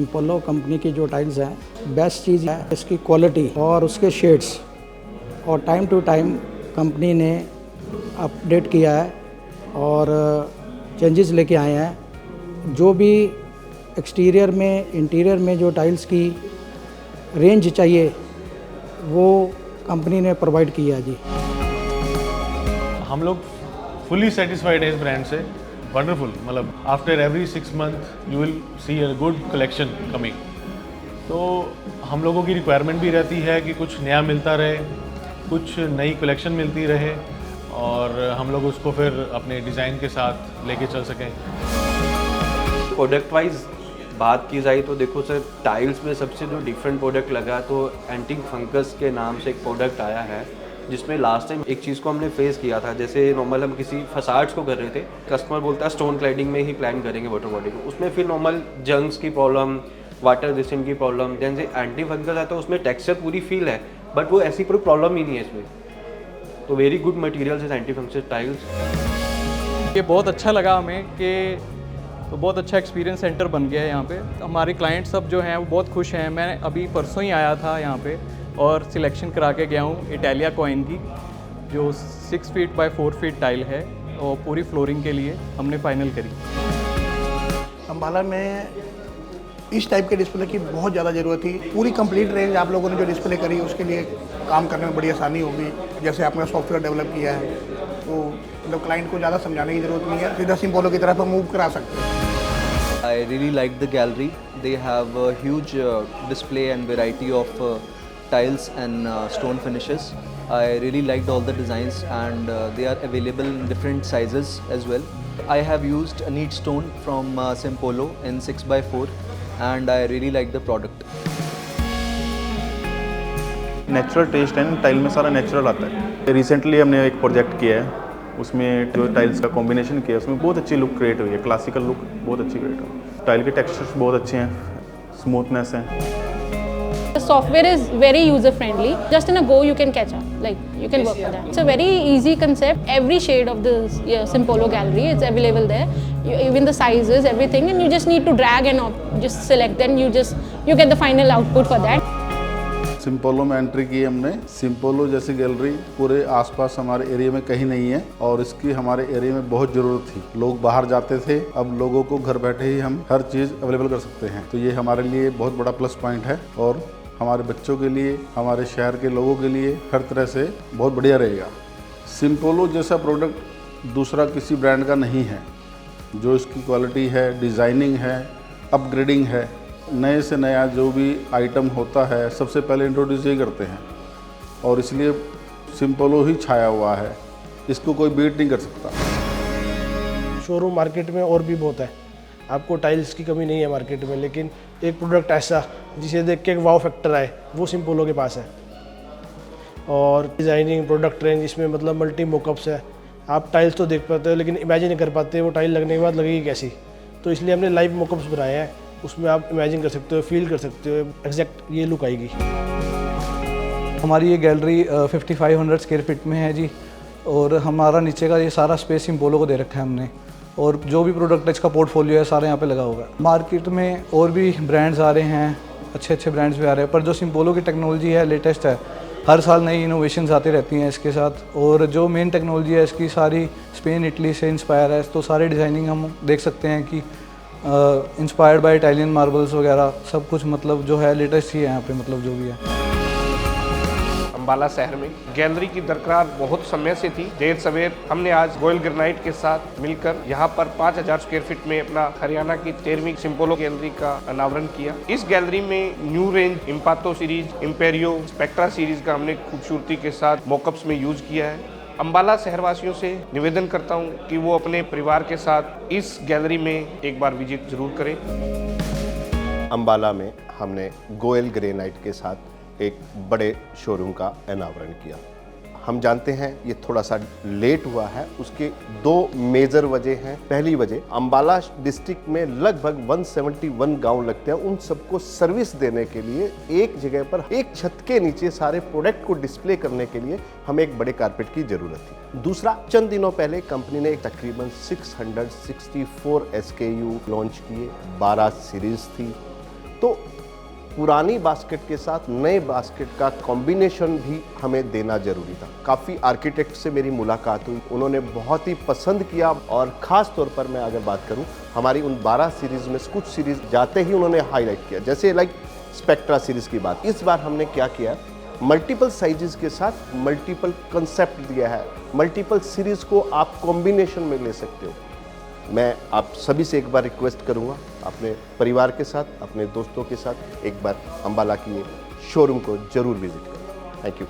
Simpolo company की जो tiles हैं, बेस्ट चीज़ है इसकी क्वालिटी और उसके शेड्स, और टाइम टू टाइम कंपनी ने अपडेट किया है और चेंजेस लेके आए हैं। जो भी एक्सटीरियर में, इंटीरियर में जो टाइल्स की रेंज चाहिए वो कंपनी ने प्रोवाइड किया जी। हम लोग फुली सेटिस्फाइड है इस ब्रांड से। वंडरफुल, मतलब after every 6 month you will see a good collection coming. तो हम लोगों की रिक्वायरमेंट भी रहती है कि कुछ नया मिलता रहे, कुछ नई कलेक्शन मिलती रहे और हम लोग उसको फिर अपने डिज़ाइन के साथ लेके चल सकें। प्रोडक्ट वाइज बात की जाए तो देखो सर, टाइल्स में सबसे जो डिफरेंट प्रोडक्ट लगा तो एंटी फंगस के नाम से एक प्रोडक्ट आया है, जिसमें लास्ट टाइम एक चीज़ को हमने फेस किया था। जैसे नॉर्मल हम किसी फसाड्स को कर रहे थे, कस्टमर बोलता है स्टोन क्लैडिंग में ही प्लान करेंगे वाटर बॉडी को, उसमें फिर नॉर्मल जंग्स की प्रॉब्लम, वाटर रेजिस्टेंट की प्रॉब्लम, जैसे एंटी फंगस आता है उसमें टेक्सचर पूरी फील है, बट वो ऐसी कोई प्रॉब्लम ही नहीं है इसमें। तो वेरी गुड मटीरियल है एंटी फंगस टाइल्स। ये बहुत अच्छा लगा हमें कि तो बहुत अच्छा एक्सपीरियंस सेंटर बन गया है यहाँ पे। हमारे क्लाइंट सब जो हैं वो बहुत खुश हैं। मैं अभी परसों ही आया था यहाँ पे और सिलेक्शन करा के गया हूँ इटालिया कॉइन की, जो 6 फीट बाय 4 फीट टाइल है और पूरी फ्लोरिंग के लिए हमने फाइनल करी। अम्बाला में इस टाइप के डिस्प्ले की बहुत ज़्यादा ज़रूरत थी। पूरी कंप्लीट रेंज आप लोगों ने जो डिस्प्ले करी उसके लिए काम करने में बड़ी आसानी होगी। जैसे आपने सॉफ्टवेयर डेवलप किया है तो मतलब क्लाइंट को ज़्यादा समझाने की ज़रूरत नहीं है, सीधा सिम्पोलो की तरफ मूव करा सकते हैं। I really like the gallery. They have a huge display and variety of tiles and stone finishes. I really liked all the designs and they are available in different sizes as well. I have used a neat stone from Simpolo in 6x4 and I really like the product. Natural taste है, tile में सारा natural आता है। Recently हमने एक project किया है, उसमें जो टाइल्स का कॉम्बिनेशन किया है उसमें बहुत अच्छी लुक क्रिएट हुई है, क्लासिकल लुक बहुत अच्छी क्रिएट हुई है। टाइल के टेक्सचर्स बहुत अच्छे हैं, स्मूथनेस है। The software is very user friendly. Just in a go you can catch up. Like you can work with that. It's a very easy concept. Every shade of the Simpolo gallery is available there. Even the sizes, everything, and you just need to drag and just select. Then you get the final output for that. Simpolo में entry की हमने। सिम्पोलो जैसी gallery पूरे आसपास हमारे area में कहीं नहीं है और इसकी हमारे एरिया में बहुत ज़रूरत थी। लोग बाहर जाते थे, अब लोगों को घर बैठे ही हम हर चीज़ अवेलेबल कर सकते हैं। तो ये हमारे लिए बहुत बड़ा प्लस पॉइंट है और हमारे बच्चों के लिए, हमारे शहर के लोगों के लिए हर तरह से बहुत बढ़िया रहेगा। सिम्पोलो जैसा प्रोडक्ट दूसरा किसी ब्रांड का नहीं है। जो इसकी क्वालिटी है, डिज़ाइनिंग है, अपग्रेडिंग है, नए से नया जो भी आइटम होता है सबसे पहले इंट्रोड्यूस ही करते हैं और इसलिए सिम्पोलो ही छाया हुआ है, इसको कोई बीट नहीं कर सकता। शोरूम मार्केट में और भी बहुत है, आपको टाइल्स की कमी नहीं है मार्केट में, लेकिन एक प्रोडक्ट ऐसा जिसे देख के एक वाव फैक्टर आए वो सिम्पोलो के पास है। और डिज़ाइनिंग, प्रोडक्ट रेंज, इसमें मतलब मल्टी मोकअप्स है। आप टाइल्स तो देख पाते हो लेकिन इमेजिन नहीं कर पाते वो टाइल लगने के बाद लगेगी कैसी। तो इसलिए हमने लाइव मोकअप्स बनाए हैं, उसमें आप इमेजिन कर सकते हो, फील कर सकते हो, एग्जैक्ट ये लुक आएगी। हमारी ये गैलरी 5500 स्क्वायर फीट में है जी, और हमारा नीचे का ये सारा स्पेस सिम्पोलो को दे रखा है हमने, और जो भी प्रोडक्ट इसका पोर्टफोलियो है सारा यहाँ पे लगा होगा। मार्केट में और भी ब्रांड्स आ रहे हैं, अच्छे अच्छे ब्रांड्स भी आ रहे हैं, पर जो सिम्पोलो की टेक्नोलॉजी है लेटेस्ट है, हर साल नई इनोवेशंस आती रहती हैं इसके साथ। और जो मेन टेक्नोलॉजी है इसकी सारी स्पेन, इटली से इंस्पायर है, तो सारे डिज़ाइनिंग हम देख सकते हैं कि इंस्पायर्ड बाय इटालियन मार्बल्स वगैरह सब कुछ, मतलब जो है लेटेस्ट ही है यहाँ पे, मतलब जो भी है। अम्बाला शहर में गैलरी की दरकार बहुत समय से थी। देर सवेर हमने आज गोयल ग्रेनाइट के साथ मिलकर यहाँ पर 5000 स्क्वायर फीट में अपना हरियाणा की 13वीं सिम्पोलो गैलरी का अनावरण किया। इस गैलरी में न्यू रेंज, इम्पातो सीरीज, इम्पेरियो, स्पेक्ट्रा सीरीज का हमने खूबसूरती के साथ मॉकअप्स में यूज किया है। अम्बाला शहरवासियों से निवेदन करता हूँ कि वो अपने परिवार के साथ इस गैलरी में एक बार विजिट जरूर करें। अम्बाला में हमने गोयल ग्रेनाइट के साथ एक बड़े शोरूम का अनावरण किया। हम जानते हैं ये थोड़ा सा लेट हुआ है, उसके 2 मेजर वजह हैं। पहली वजह, अम्बाला डिस्ट्रिक्ट में लगभग 171 गांव लगते हैं, उन सबको सर्विस देने के लिए एक जगह पर एक छत के नीचे सारे प्रोडक्ट को डिस्प्ले करने के लिए हमें एक बड़े कारपेट की जरूरत थी। दूसरा, चंद दिनों पहले कंपनी ने तकरीबन 664 SKU लॉन्च किए, 12 सीरीज थी, तो पुरानी बास्केट के साथ नए बास्केट का कॉम्बिनेशन भी हमें देना जरूरी था। काफ़ी आर्किटेक्ट से मेरी मुलाकात हुई, उन्होंने बहुत ही पसंद किया और ख़ास तौर पर मैं अगर बात करूं हमारी उन 12 सीरीज़ में कुछ सीरीज़ जाते ही उन्होंने हाईलाइट किया, जैसे लाइक स्पेक्ट्रा सीरीज़ की बात। इस बार हमने क्या किया, मल्टीपल साइजेस के साथ मल्टीपल कंसेप्ट दिया है, मल्टीपल सीरीज़ को आप कॉम्बिनेशन में ले सकते हो। मैं आप सभी से एक बार रिक्वेस्ट करूंगा, अपने परिवार के साथ, अपने दोस्तों के साथ एक बार अंबाला की शोरूम को जरूर विजिट करें। Thank you.